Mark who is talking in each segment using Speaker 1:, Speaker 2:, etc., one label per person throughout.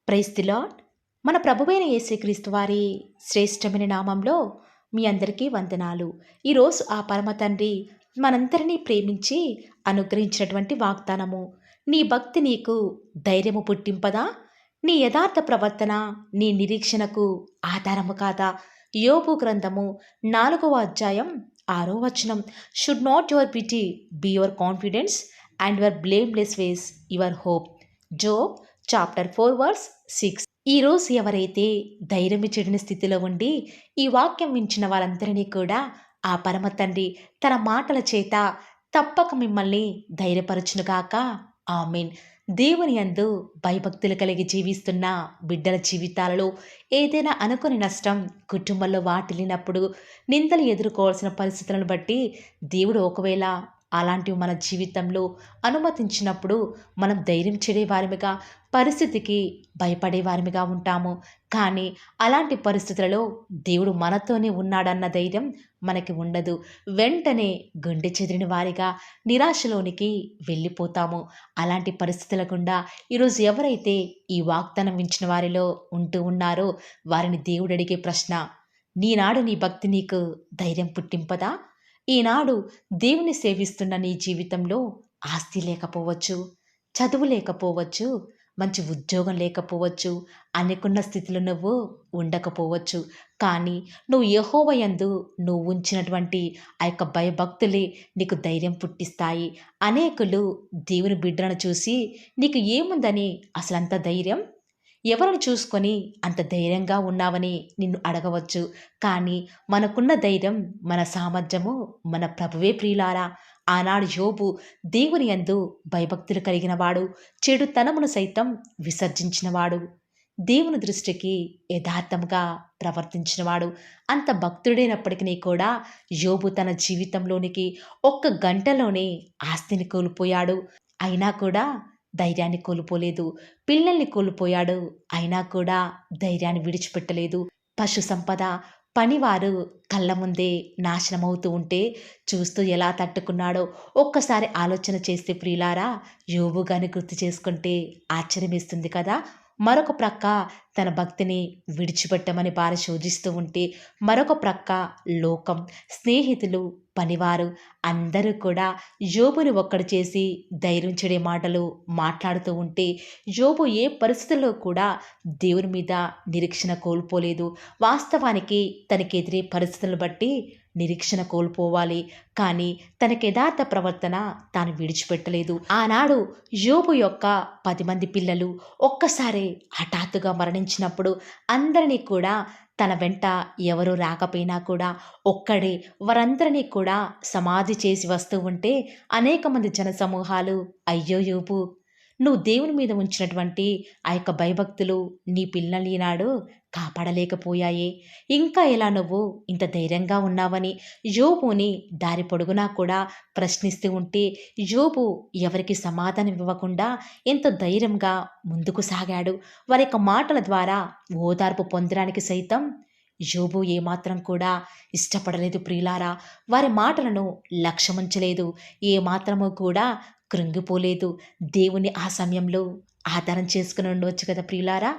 Speaker 1: Praise the lord. మన ప్రభువైన యేసుక్రీస్తు వారి శ్రేష్టమైన నామంలో మీ అందరికీ వందనాలు. ఈరోజు ఆ పరమ తండ్రి మనందరినీ ప్రేమించి అనుగ్రహించినటువంటి వాగ్దానము, నీ భక్తి నీకు ధైర్యము పుట్టింపదా, నీ యథార్థ ప్రవర్తన నీ నిరీక్షణకు ఆధారము కాదా. యోబు గ్రంథము 4వ అధ్యాయం 6వ వచనం. Should not your piety be your confidence and your blameless ways your hope. Job chapter 4 verse 6. ఈరోజు ఎవరైతే ధైర్యం చెడిన స్థితిలో ఉండి ఈ వాక్యం వించిన వారందరినీ కూడా ఆ పరమ తండ్రి తన మాటల చేత తప్పక మిమ్మల్ని ధైర్యపరచునుగాక. ఆమేన్. దేవుని యందు భయభక్తులు కలిగి జీవిస్తున్న బిడ్డల జీవితాలలో ఏదైనా అనుకుని నష్టం కుటుంబంలో వాటిల్లినప్పుడు, నిందలు ఎదుర్కోవాల్సిన పరిస్థితులను బట్టి దేవుడు ఒకవేళ అలాంటివి మన జీవితంలో అనుమతించినప్పుడు మనం ధైర్యం చెడేవారిమిగా, పరిస్థితికి భయపడేవారిమిగా ఉంటాము. కానీ అలాంటి పరిస్థితులలో దేవుడు మనతోనే ఉన్నాడన్న ధైర్యం మనకి ఉండదు. వెంటనే గుండె చెదిరిన వారిగా నిరాశలోనికి వెళ్ళిపోతాము. అలాంటి పరిస్థితుల గుండా ఈరోజు ఎవరైతే ఈ వాగ్దానం వించిన వారిలో ఉంటూ ఉన్నారో వారిని దేవుడు అడిగే ప్రశ్న, నీనాడు నీ భక్తి నీకు ధైర్యం పుట్టింపదా? ఈనాడు దేవుని సేవిస్తున్న నీ జీవితంలో ఆస్తి లేకపోవచ్చు, చదువు లేకపోవచ్చు, మంచి ఉద్యోగం లేకపోవచ్చు, అనుకున్న స్థితిలో నువ్వు ఉండకపోవచ్చు. కానీ నువ్వు యెహోవా యందు నువ్వు ఉంచినటువంటి ఆ యొక్క భయభక్తులే నీకు ధైర్యం పుట్టిస్తాయి. అనేకులు దేవుని బిడ్డలను చూసి నీకు ఏముందని అసలంత ధైర్యం, ఎవరిని చూసుకొని అంత ధైర్యంగా ఉన్నావని నిన్ను అడగవచ్చు. కానీ మనకున్న ధైర్యం, మన సామర్థ్యము మన ప్రభువే ప్రియులారా. ఆనాడు యోబు దేవుని యందు భయభక్తులు కలిగిన వాడు, చెడుతనమును సైతం విసర్జించినవాడు, దేవుని దృష్టికి యథార్థముగా ప్రవర్తించినవాడు. అంత భక్తుడైనప్పటికీ కూడా యోబు తన జీవితంలోనికి ఒక్క గంటలోనే ఆస్తిని కోల్పోయాడు. అయినా కూడా ధైర్యాన్ని కోల్పోలేదు. పిల్లల్ని కోల్పోయాడు. అయినా కూడా ధైర్యాన్ని విడిచిపెట్టలేదు. పశు సంపద, పనివారు కళ్ళ ముందే నాశనమవుతూ ఉంటే చూస్తూ ఎలా తట్టుకున్నాడో ఒక్కసారి ఆలోచన చేస్తే ప్రియులారా, యోబు గాని గుర్తు చేసుకుంటే ఆశ్చర్యమేస్తుంది కదా. మరొక ప్రక్క తన భక్తిని విడిచిపెట్టమని భార్య శోధిస్తూ ఉంటే, మరొక ప్రక్క లోకం, స్నేహితులు, పనివారు అందరూ కూడా యోబుని ఒక్కడు చేసి ధైర్యం చెడే మాటలు మాట్లాడుతూ ఉంటే, యోబు ఏ పరిస్థితుల్లో కూడా దేవుని మీద నిరీక్షణ కోల్పోలేదు. వాస్తవానికి తనకి ఎదురే పరిస్థితులను బట్టి నిరీక్షణ కోల్పోవాలి, కానీ తనకి యథార్థ ప్రవర్తన తాను విడిచిపెట్టలేదు. ఆనాడు యోబు యొక్క 10 మంది పిల్లలు ఒక్కసారి హఠాత్తుగా మరణించినప్పుడు అందరినీ కూడా తన వెంట ఎవరు రాకపోయినా కూడా ఒక్కడే వారందరినీ కూడా సమాధి చేసి వస్తూ ఉంటే అనేక మంది జనసమూహాలు, అయ్యో యోబు, నువ్వు దేవుని మీద ఉంచినటువంటి ఆ యొక్క భయభక్తులు నీ పిల్లల్ని ఈనాడు కాపాడలేకపోయాయే, ఇంకా ఎలా నువ్వు ఇంత ధైర్యంగా ఉన్నావని యోబుని దారి పొడుగునా కూడా ప్రశ్నిస్తూ ఉంటే, యోబు ఎవరికి సమాధానం ఇవ్వకుండా ఎంతో ధైర్యంగా ముందుకు సాగాడు. వారి యొక్క మాటల ద్వారా ఓదార్పు పొందడానికి సైతం యోబు ఏమాత్రం కూడా ఇష్టపడలేదు ప్రియులారా. వారి మాటలను లక్ష్యముంచలేదు. ఏమాత్రము కూడా కృంగిపోలేదు. దేవుని ఆ సమయంలో ఆధారం చేసుకుని ఉండవచ్చు కదా ప్రియులారా.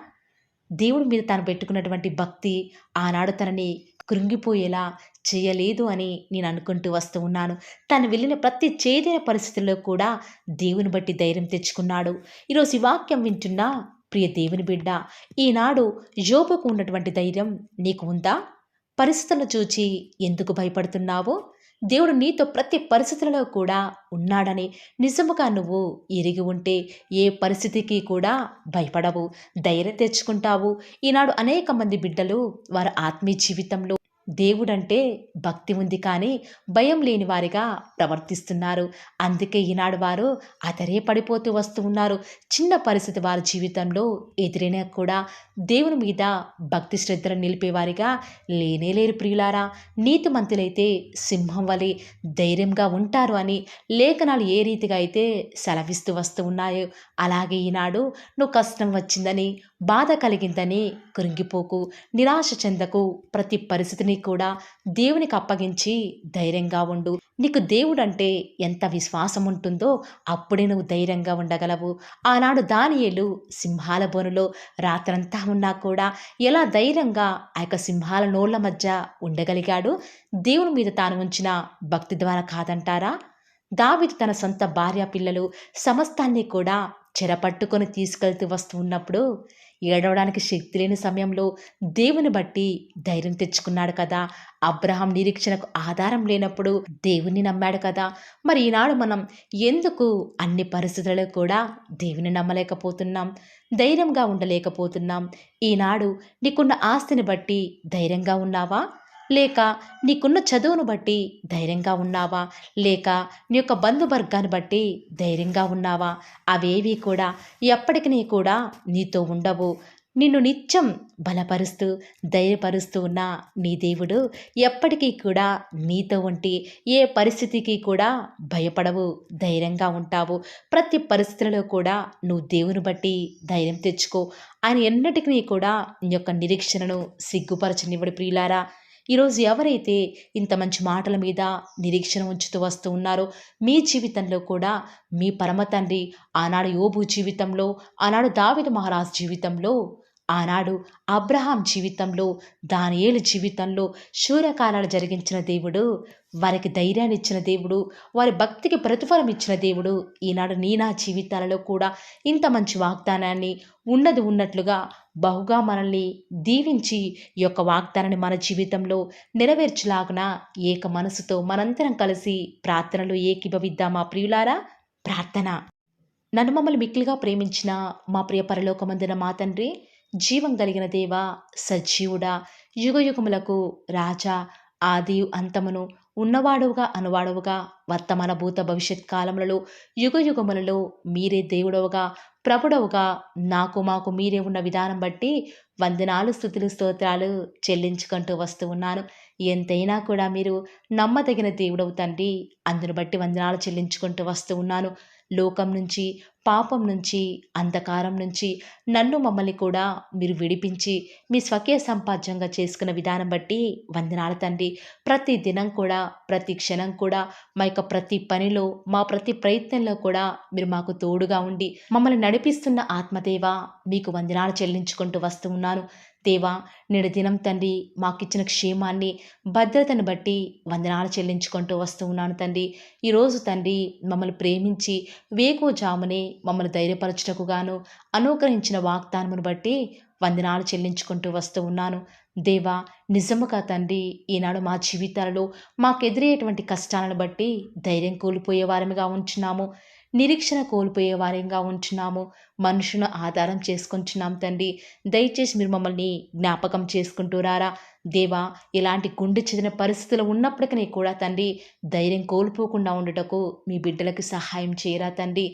Speaker 1: దేవుడి మీద తాను పెట్టుకున్నటువంటి భక్తి ఆనాడు తనని కృంగిపోయేలా చేయలేదు అని నేను అనుకుంటూ వస్తూ ఉన్నాను. తను వెళ్ళిన ప్రతి చేదైన పరిస్థితుల్లో కూడా దేవుని బట్టి ధైర్యం తెచ్చుకున్నాడు. ఈరోజు ఈ వాక్యం వింటున్న ప్రియ దేవుని బిడ్డ, ఈనాడు యోబుకు ఉన్నటువంటి ధైర్యం నీకు ఉందా? పరిస్థితులను చూచి ఎందుకు భయపడుతున్నావు? దేవుడు నీతో ప్రతి పరిస్థితులలో కూడా ఉన్నాడని నిజముగా నువ్వు ఎరిగి ఉంటే ఏ పరిస్థితికి కూడా భయపడవు, ధైర్యం తెచ్చుకుంటావు. ఈనాడు అనేక మంది బిడ్డలు వారి ఆత్మీయ జీవితంలో దేవుడంటే భక్తి ఉంది కానీ భయం లేని వారిగా ప్రవర్తిస్తున్నారు. అందుకే ఈనాడు వారు అదరే పడిపోతూ వస్తూ ఉన్నారు. చిన్న పరిస్థితి వారి జీవితంలో ఎదురైనా కూడా దేవుని మీద భక్తి శ్రద్ధలు నిలిపేవారిగా లేనేలేరు ప్రియులారా. నీతిమంతులైతే సింహం వలె ధైర్యంగా ఉంటారు అని లేఖనాలు ఏ రీతిగా అయితే సెలవిస్తూ వస్తూ ఉన్నాయో, అలాగే ఈనాడు నువ్వు కష్టం వచ్చిందని, బాధ కలిగిందని కృంగిపోకు, నిరాశ చెందకు. ప్రతి పరిస్థితిని కూడా దేవునికి అప్పగించి ధైర్యంగా ఉండు. నీకు దేవుడంటే ఎంత విశ్వాసం ఉంటుందో అప్పుడే నువ్వు ధైర్యంగా ఉండగలవు. ఆనాడు దానియేలు సింహాల బోనులో రాత్రంతా ఉన్నా కూడా ఎలా ధైర్యంగా ఆ యొక్క సింహాల నోళ్ల మధ్య ఉండగలిగాడు? దేవుని మీద తాను ఉంచిన భక్తి ద్వారా కాదంటారా? దావీదు తన సొంత భార్య పిల్లలు సమస్తాన్ని కూడా చెరపట్టుకొని తీసుకెళ్తూ వస్తూ ఉన్నప్పుడు ఏడవడానికి శక్తి లేని సమయంలో దేవుని బట్టి ధైర్యం తెచ్చుకున్నాడు కదా. అబ్రహాం నిరీక్షణకు ఆధారం లేనప్పుడు దేవుణ్ణి నమ్మాడు కదా. మరి ఈనాడు మనం ఎందుకు అన్ని పరిస్థితులలో కూడా దేవుని నమ్మలేకపోతున్నాం, ధైర్యంగా ఉండలేకపోతున్నాం? ఈనాడు నీకున్న ఆస్తిని బట్టి ధైర్యంగా ఉన్నావా? లేక నీకున్న చదువును బట్టి ధైర్యంగా ఉన్నావా? లేక నీ యొక్క బంధువర్గాన్ని బట్టి ధైర్యంగా ఉన్నావా? అవేవి కూడా ఎప్పటికీ కూడా నీతో ఉండవు. నిన్ను నిత్యం బలపరుస్తూ ధైర్యపరుస్తూ ఉన్న నీ దేవుడు ఎప్పటికీ కూడా నీతో ఉండి ఏ పరిస్థితికి కూడా భయపడవు, ధైర్యంగా ఉంటావు. ప్రతి పరిస్థితులలో కూడా నువ్వు దేవుని బట్టి ధైర్యం తెచ్చుకో. ఆయన ఎన్నటికీ కూడా నీ యొక్క నిరీక్షణను సిగ్గుపరచనివ్వడు ప్రియులారా. ఈరోజు ఎవరైతే ఇంత మంచి మాటల మీద నిరీక్షణ ఉంచుతూ వస్తూ ఉన్నారో మీ జీవితంలో కూడా మీ పరమ తండ్రి ఆనాడు యోబు జీవితంలో, ఆనాడు దావీదు మహారాజు జీవితంలో, ఆనాడు అబ్రహాం జీవితంలో, దానియేలు జీవితంలో శూరకాలాలు జరిగించిన దేవుడు, వారికి ధైర్యాన్ని ఇచ్చిన దేవుడు, వారి భక్తికి ప్రతిఫలం ఇచ్చిన దేవుడు ఈనాడు నీ నా జీవితాలలో కూడా ఇంత మంచి వాగ్దానాన్ని ఉన్నది ఉన్నట్లుగా బహుగా మనల్ని దీవించి ఈ యొక్క వాగ్దానాన్ని మన జీవితంలో నెరవేర్చులాగున ఏక మనసుతో మనందరం కలిసి ప్రార్థనలు ఏకీభవిద్దామా ప్రియులారా? ప్రార్థన. నన్ను మమ్మల్ని మిక్కిలిగా ప్రేమించిన మా ప్రియ పరలోకమందున మా తండ్రి, జీవం కలిగిన దేవా, సజీవుడా, యుగయుగములకు రాజా, ఆదియు అంతమును, ఉన్నవాడవుగా అనువాడవుగా, వర్తమాన భూత భవిష్యత్ కాలములలో యుగయుగములలో మీరే దేవుడవుగా ప్రభుడవుగా నాకు మాకు మీరే ఉన్న విధానం బట్టి వందనాలు స్తుతులు స్తోత్రాలు చెల్లించుకుంటూ వస్తూ ఉన్నాను. ఎంతైనా కూడా మీరు నమ్మదగిన దేవుడవు తండ్రి, అందును బట్టి వందనాలు చెల్లించుకుంటూ వస్తూ ఉన్నాను. లోకం నుంచి, పాపం నుంచి, అంధకారం నుంచి నన్ను మమ్మల్ని కూడా మీరు విడిపించి మీ స్వకీయ సంపాద్యంగా చేసుకున్న విధానం బట్టి వందనాలు తండ్రి. ప్రతి దినం కూడా, ప్రతి క్షణం కూడా, మా యొక్క ప్రతి పనిలో, మా ప్రతి ప్రయత్నంలో కూడా మీరు మాకు తోడుగా ఉండి మమ్మల్ని నడిపిస్తున్న ఆత్మదేవ మీకు వందనాలు చెల్లించుకుంటూ వస్తూ ఉన్నాను. దేవా, నేడు దినం తండ్రి మాకిచ్చిన క్షేమాన్ని, భద్రతను బట్టి వందనాలు చెల్లించుకుంటూ వస్తూ ఉన్నాను తండ్రి. ఈరోజు తండ్రి మమ్మల్ని ప్రేమించి వేకువజామునే మమ్మల్ని ధైర్యపరచుటకు గాను అనుగ్రహించిన వాగ్దానమును బట్టి వందనాలు చెల్లించుకుంటూ వస్తూ ఉన్నాను. దేవా, నిజముగా తండ్రి ఈనాడు మా జీవితాలలో మాకెదురయ్యేటువంటి కష్టాలను బట్టి ధైర్యం కోల్పోయే వారమిగా ఉంచున్నాము, నిరీక్షణ కోల్పోయే వారంగా ఉంచున్నాము, మనుషును ఆధారం చేసుకుంటున్నాం తండ్రి. దయచేసి మీరు మమ్మల్ని జ్ఞాపకం చేసుకుంటూ రారా దేవా. ఇలాంటి గుండె చెదిన పరిస్థితులు ఉన్నప్పటికీ కూడా తండ్రి ధైర్యం కోల్పోకుండా ఉండటకు మీ బిడ్డలకు సహాయం చేయరా తండ్రి.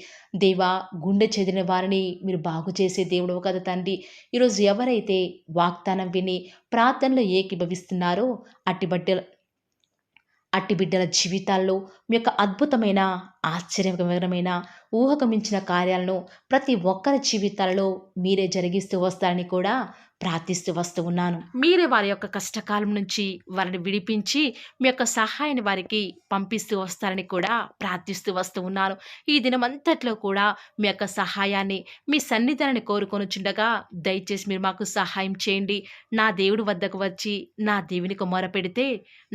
Speaker 1: దేవా, గుండె చెదిరిన వారిని మీరు బాగు చేసే దేవుడు కదా తండ్రి. ఈరోజు ఎవరైతే వాగ్దానం విని ప్రార్థనలో ఏకీభవిస్తున్నారో అట్టి బిడ్డల జీవితాల్లో మీ యొక్క అద్భుతమైన, ఆశ్చర్యకరమైన, ఊహకు మించిన కార్యాలను ప్రతి ఒక్కరి జీవితాలలో మీరే జరిగిస్తూ వస్తారని కూడా ప్రార్థిస్తూ వస్తూ ఉన్నాను. మీరే వారి యొక్క కష్టకాలం నుంచి వారిని విడిపించి మీ యొక్క సహాయాన్ని వారికి పంపిస్తూ వస్తారని కూడా ప్రార్థిస్తూ వస్తూ ఉన్నాను. ఈ దినమంతట్లో కూడా మీ యొక్క సహాయాన్ని, మీ సన్నిధానాన్ని కోరుకొనుచుండగా దయచేసి మీరు మాకు సహాయం చేయండి. నా దేవుడి వద్దకు వచ్చి నా దేవునికి మొరపెడితే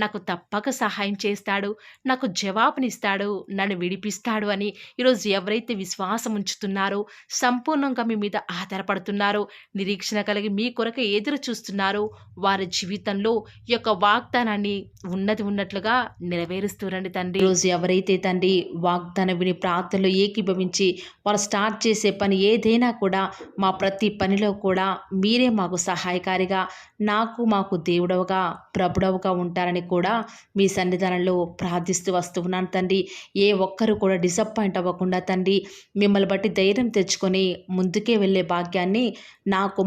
Speaker 1: నాకు తప్పక సహాయం చేస్తాడు, నాకు జవాబునిస్తాడు, నన్ను విడిపిస్తాడు అని ఈరోజు ఎవరైతే విశ్వాసం ఉంచుతున్నారో, సంపూర్ణంగా మీ మీద ఆధారపడుతున్నారో, నిరీక్షణ కలిగి మీ కొరకు ఎదురు చూస్తున్నారో వారి జీవితంలో ఈ యొక్క వాగ్దానాన్ని ఉన్నది ఉన్నట్లుగా నెరవేరుస్తూరండి తండ్రి. ఈరోజు ఎవరైతే తండ్రి వాగ్దానం విని ప్రార్థనలో ఏకీభవించి వారు స్టార్ట్ చేసే పని ఏదైనా కూడా మా ప్రతి పనిలో కూడా మీరే మాకు సహాయకారిగా, నాకు మాకు దేవుడవుగా ప్రభుడవుగా ఉంటారని కూడా మీ సన్నిధానంలో ప్రార్థిస్తూ వస్తూ ఉన్నాను తండ్రి. ఏ ఒక్కరు ఎవ్వరు కూడా డిసప్పాయింట్ అవ్వకుండా తండ్రి మిమ్మల్ని బట్టి ధైర్యం తెచ్చుకొని ముందుకే వెళ్ళే భాగ్యాన్ని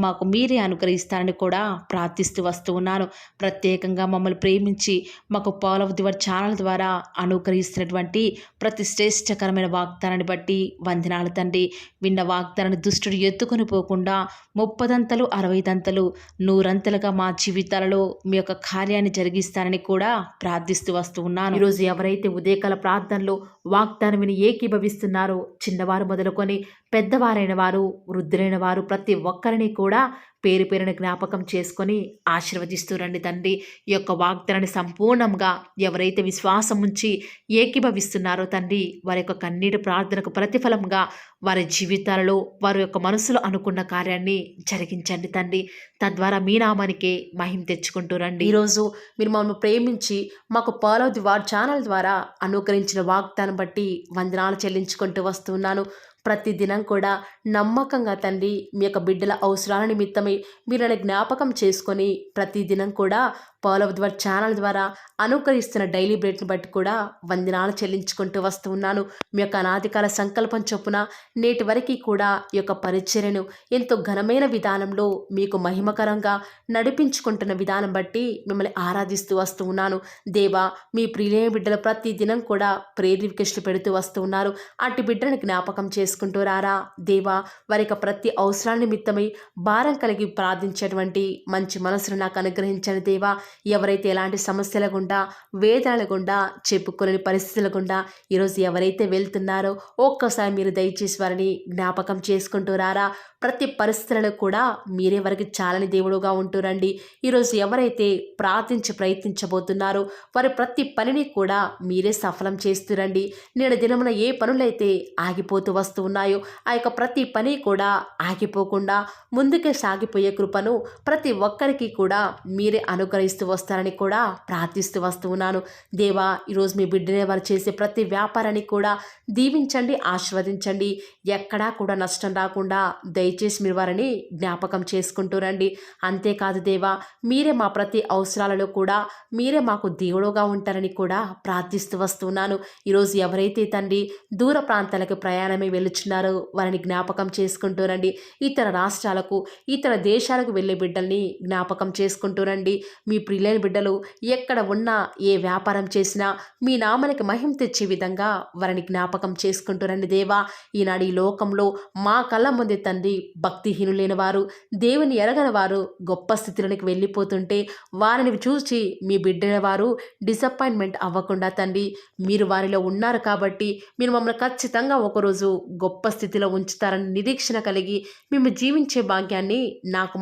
Speaker 1: మాకు మీరే అనుగ్రహిస్తారని కూడా ప్రార్థిస్తూ వస్తూ ఉన్నాను. ప్రత్యేకంగా మమ్మల్ని ప్రేమించి మాకు Paul of the word channel ద్వారా అనుగ్రహిస్తున్నటువంటి ప్రతి శ్రేష్టకరమైన వాగ్దానాన్ని బట్టి వందనాలు తండ్రి. విన్న వాగ్దానాన్ని దుష్టుడు ఎత్తుకొని పోకుండా 30 60 100 మా జీవితాలలో మీ యొక్క కార్యాన్ని జరిగిస్తారని కూడా ప్రార్థిస్తూ వస్తూ ఉన్నాను. ఈరోజు ఎవరైతే ఉదయకాల ప్రార్థనలో వాగ్దానం విని ఏకీభవిస్తున్నారో చిన్నవారు మొదలుకొని పెద్దవారైన వారు వృద్ధులైన వారు ప్రతి ఒక్కరిని కూడా పేరు పేరున జ్ఞాపకం చేసుకొని ఆశీర్వదిస్తూ రండి తండ్రి. ఈ యొక్క వాగ్దానాన్ని సంపూర్ణంగా ఎవరైతే విశ్వాసం ఉంచి ఏకీభవిస్తున్నారో తండ్రి వారి యొక్క కన్నీటి ప్రార్థనకు ప్రతిఫలంగా వారి జీవితాలలో వారి యొక్క మనసులో అనుకున్న కార్యాన్ని జరిగించండి తండ్రి. తద్వారా మీ నామానికే మహిమ తెచ్చుకుంటూ రండి. ఈరోజు మీరు మమ్మల్ని ప్రేమించి మాకు Paul of the word channel ద్వారా అనుగ్రహించిన వాగ్దానం బట్టి వందనాలు చెల్లించుకుంటూ వస్తున్నాను. ప్రతిదినం కూడా నమ్మకంగా తండ్రి మీ యొక్క బిడ్డల అవసరాల నిమిత్తమై మీరు నన్ను జ్ఞాపకం చేసుకొని ప్రతిదినం కూడా Paul of the word channel ద్వారా అనుకరిస్తున్న డైలీ బ్రెడ్ని బట్టి కూడా వందనాలు చెల్లించుకుంటూ వస్తూ ఉన్నాను. మీ యొక్క అనాదికాల సంకల్పం చొప్పున నేటి వరకు కూడా ఈ యొక్క పరిచర్యను ఎంతో ఘనమైన విధానంలో మీకు మహిమకరంగా నడిపించుకుంటున్న విధానం బట్టి మిమ్మల్ని ఆరాధిస్తూ వస్తూ ఉన్నాను. దేవా, మీ ప్రియులైన బిడ్డలు ప్రతి దినం కూడా ప్రేయర్ రిక్వెస్ట్లు పెడుతూ వస్తూ ఉన్నారు. అట్టి బిడ్డని జ్ఞాపకం చేసుకుంటూ రారా దేవా. వారి యొక్క ప్రతి అవసరాల నిమిత్తమై భారం కలిగి ప్రార్థించేటువంటి మంచి మనసును నాకు అనుగ్రహించండి దేవా. ఎవరైతే ఎలాంటి సమస్యల గుండా వేదనల గుండా చెప్పుకోలేని పరిస్థితుల గుండా ఈరోజు ఎవరైతే వెళ్తున్నారో ఒక్కసారి మీరు దయచేసి వారిని జ్ఞాపకం చేసుకుంటూ రారా. ప్రతి పరిస్థితులలో కూడా మీరే వారికి చాలని దేవుడుగా ఉంటూరండి. ఈరోజు ఎవరైతే ప్రయత్నించబోతున్నారో వారి ప్రతి పనిని కూడా మీరే సఫలం చేస్తురండి. నేడు దినమున ఏ పనులైతే ఆగిపోతూ వస్తూ ఉన్నాయో ఆ యొక్క ప్రతి పని కూడా ఆగిపోకుండా ముందుకే సాగిపోయే కృపను ప్రతి ఒక్కరికి కూడా మీరే అనుగ్రహిస్తూ వస్తారని కూడా ప్రార్థిస్తూ వస్తూ ఉన్నాను. దేవా, ఈరోజు మీ బిడ్డనే వారు చేసే ప్రతి వ్యాపారాన్ని కూడా దీవించండి, ఆశీర్వదించండి. ఎక్కడా కూడా నష్టం రాకుండా దయచేసి మీరు వారిని జ్ఞాపకం చేసుకుంటూ రండి. అంతేకాదు దేవా, మీరే మా ప్రతి అవసరాలలో కూడా మీరే మాకు దేవుడుగా ఉంటారని కూడా ప్రార్థిస్తూ వస్తున్నాను. ఈరోజు ఎవరైతే తండ్రి దూర ప్రాంతాలకు ప్రయాణమై వెళ్ళుచున్నారో వారిని జ్ఞాపకం చేసుకుంటూ రండి. ఇతర రాష్ట్రాలకు ఇతర దేశాలకు వెళ్ళే బిడ్డల్ని జ్ఞాపకం చేసుకుంటూ రండి. మీ ప్రియులైన బిడ్డలు ఎక్కడ ఉన్నా ఏ వ్యాపారం చేసినా మీ నామానికి మహిమ తెచ్చే విధంగా వారిని జ్ఞాపకం చేసుకుంటూ రండి దేవా. ఈనాడు ఈ లోకంలో మా కళ్ళ ముందే తండ్రి భక్తిహీనులైన వారు, దేవుని ఎరగని వారు గొప్ప స్థితిలోనికి వెళ్ళిపోతుంటే వారిని చూసి మీ బిడ్డల వారు డిసప్పాయింట్మెంట్ అవ్వకుండా తండ్రి మీరు వారిలో ఉన్నారు కాబట్టి మీరు మమ్మల్ని ఖచ్చితంగా ఒకరోజు గొప్ప స్థితిలో ఉంచుతారని నిరీక్షణ కలిగి మేము జీవించే భాగ్యాన్ని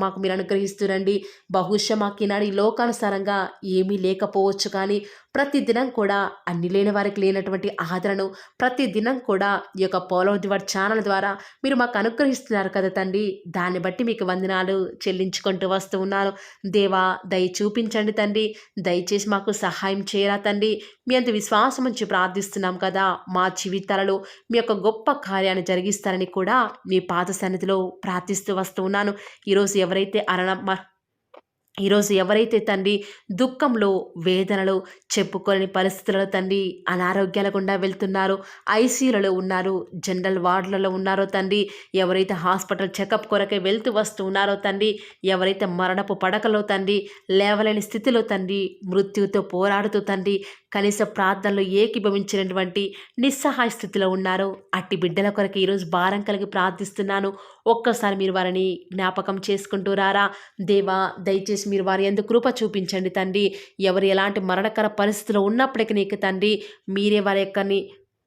Speaker 1: మాకు మీరు అనుగ్రహిస్తురండి. బహుశా మాకు ఈనాడు ఈ లోకానుసారంగా ఏమీ లేకపోవచ్చు, కానీ ప్రతిదినం కూడా అన్ని లేని వారికి లేనటువంటి ఆదరణను ప్రతిదినం కూడా ఈ యొక్క Paul of the word channel ద్వారా మీరు మాకు అనుగ్రహిస్తున్నారు కదా తండ్రి. దాన్ని బట్టి మీకు వందనాలు చెల్లించుకుంటూ వస్తూ ఉన్నాను. దేవా, దయ చూపించండి తండ్రి. దయచేసి మాకు సహాయం చేయరా తండ్రి. మీ అంత విశ్వాసం నుంచి ప్రార్థిస్తున్నాం కదా. మా జీవితాలలో మీ యొక్క గొప్ప కార్యాన్ని జరిగిస్తారని కూడా మీ పాద సన్నిధిలో ప్రార్థిస్తూ వస్తూ ఉన్నాను. ఈరోజు ఎవరైతే తండ్రి దుఃఖంలో వేదనలో చెప్పుకోలేని పరిస్థితులలో తండ్రి అనారోగ్యాల గుండా వెళ్తున్నారో, ఐసీయూలలో ఉన్నారు, జనరల్ వార్డులలో ఉన్నారో తండ్రి, ఎవరైతే హాస్పిటల్ చెకప్ కొరకే వెళ్తూ వస్తూ ఉన్నారో తండ్రి, ఎవరైతే మరణపు పడకలో తండ్రి లేవలేని స్థితిలో తండ్రి మృత్యుతో పోరాడుతూ తండ్రి కనీస ప్రార్థనలో ఏకీభవించినటువంటి నిస్సహాయ స్థితిలో ఉన్నారో అట్టి బిడ్డల కొరకు ఈరోజు భారం కలిగి ప్రార్థిస్తున్నాను. ఒక్కసారి మీరు వారిని జ్ఞాపకం చేసుకుంటూ రారా దేవా. దయచేసి మీరు వారి యందు కృప చూపించండి తండ్రి. ఎవరు ఎలాంటి మరణకర పరిస్థితిలో ఉన్నప్పటికీ నీకు తండ్రి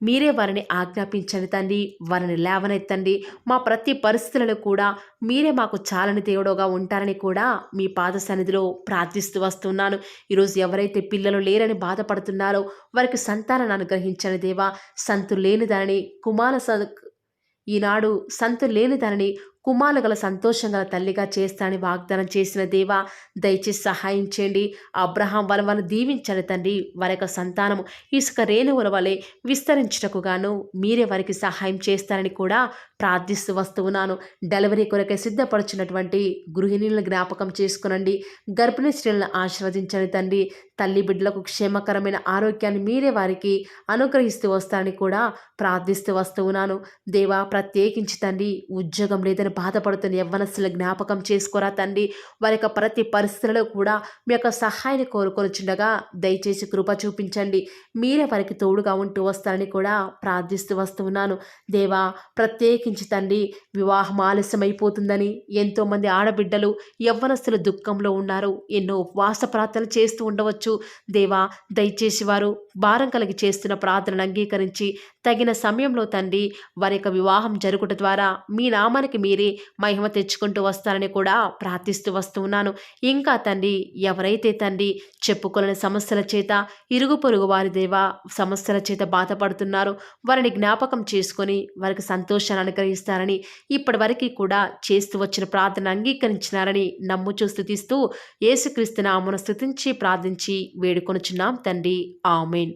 Speaker 1: మీరే వారిని ఆజ్ఞాపించండి తండ్రి. వారిని లేవనెత్తండి. మా ప్రతి పరిస్థితులలో కూడా మీరే మాకు చాలని దేవుడుగా ఉంటారని కూడా మీ పాద సన్నిధిలో ప్రార్థిస్తూ వస్తున్నాను. ఈరోజు ఎవరైతే పిల్లలు లేరని బాధపడుతున్నారో వారికి సంతానాన్ని అనుగ్రహించండి దేవా. ఈనాడు సంతు లేని దానిని
Speaker 2: కుమారులు గల సంతోషం గల తల్లిగా చేస్తానని వాగ్దానం చేసిన దేవా, దయచేసి సహాయం చేయండి. అబ్రహాం వాళ్ళని దీవించండి తండ్రి. వారి యొక్క సంతానము ఇసుక రేణువుల వలె విస్తరించుటకు గాను మీరే వారికి సహాయం చేస్తారని కూడా ప్రార్థిస్తూ వస్తూ ఉన్నాను. డెలివరీ కొరకై సిద్ధపడుచున్నటువంటి గృహిణులను జ్ఞాపకం చేసుకునండి. గర్భిణీ స్త్రీలను ఆశీర్వదించండి తండ్రి. తల్లి బిడ్డలకు క్షేమకరమైన ఆరోగ్యాన్ని మీరే వారికి అనుగ్రహిస్తూ వస్తారని కూడా ప్రార్థిస్తూ వస్తూ ఉన్నాను. దేవా, ప్రత్యేకించి తండ్రి, ఉద్యోగం లేదని బాధపడుతున్న యవ్వనస్తుల జ్ఞాపకం చేసుకోరా తండ్రి. వారి యొక్క ప్రతి పరిస్థితులలో కూడా మీ యొక్క సహాయాన్ని కోరుకొనిచుండగా దయచేసి కృప చూపించండి. మీరే వారికి తోడుగా ఉంటూ వస్తారని కూడా ప్రార్థిస్తూ వస్తూ ఉన్నాను. దేవా, ప్రత్యేకించి తండ్రి, వివాహం ఆలస్యమైపోతుందని ఎంతోమంది ఆడబిడ్డలు యవ్వనస్తులు దుఃఖంలో ఉన్నారు. ఎన్నో ఉపవాస ప్రార్థనలు చేస్తూ ఉండవచ్చు. దేవా, దయచేసి వారు భారం కలిగి చేస్తున్న ప్రార్థనను అంగీకరించి తగిన సమయంలో తండ్రి వారి యొక్క వివాహం జరుగుట ద్వారా మీ నామానికి మీరే మహిమ తెచ్చుకుంటూ వస్తారని కూడా ప్రార్థిస్తూ వస్తూ ఉన్నాను. ఇంకా తండ్రి, ఎవరైతే తండ్రి చెప్పుకోలేని సమస్యల చేత, ఇరుగు పొరుగు వారి దేవా సమస్యల చేత బాధపడుతున్నారో వారిని జ్ఞాపకం చేసుకొని వారికి సంతోషాన్ని అనుగ్రహిస్తారని, ఇప్పటి వరకు కూడా చేస్తూ వచ్చిన ప్రార్థన అంగీకరించినారని నమ్ముచూ స్తుతిస్తూ యేసుక్రీస్తు నామమున స్తుతించి ప్రార్థించి వేడుకొనుచున్నాం తండ్రి. ఆమేన్.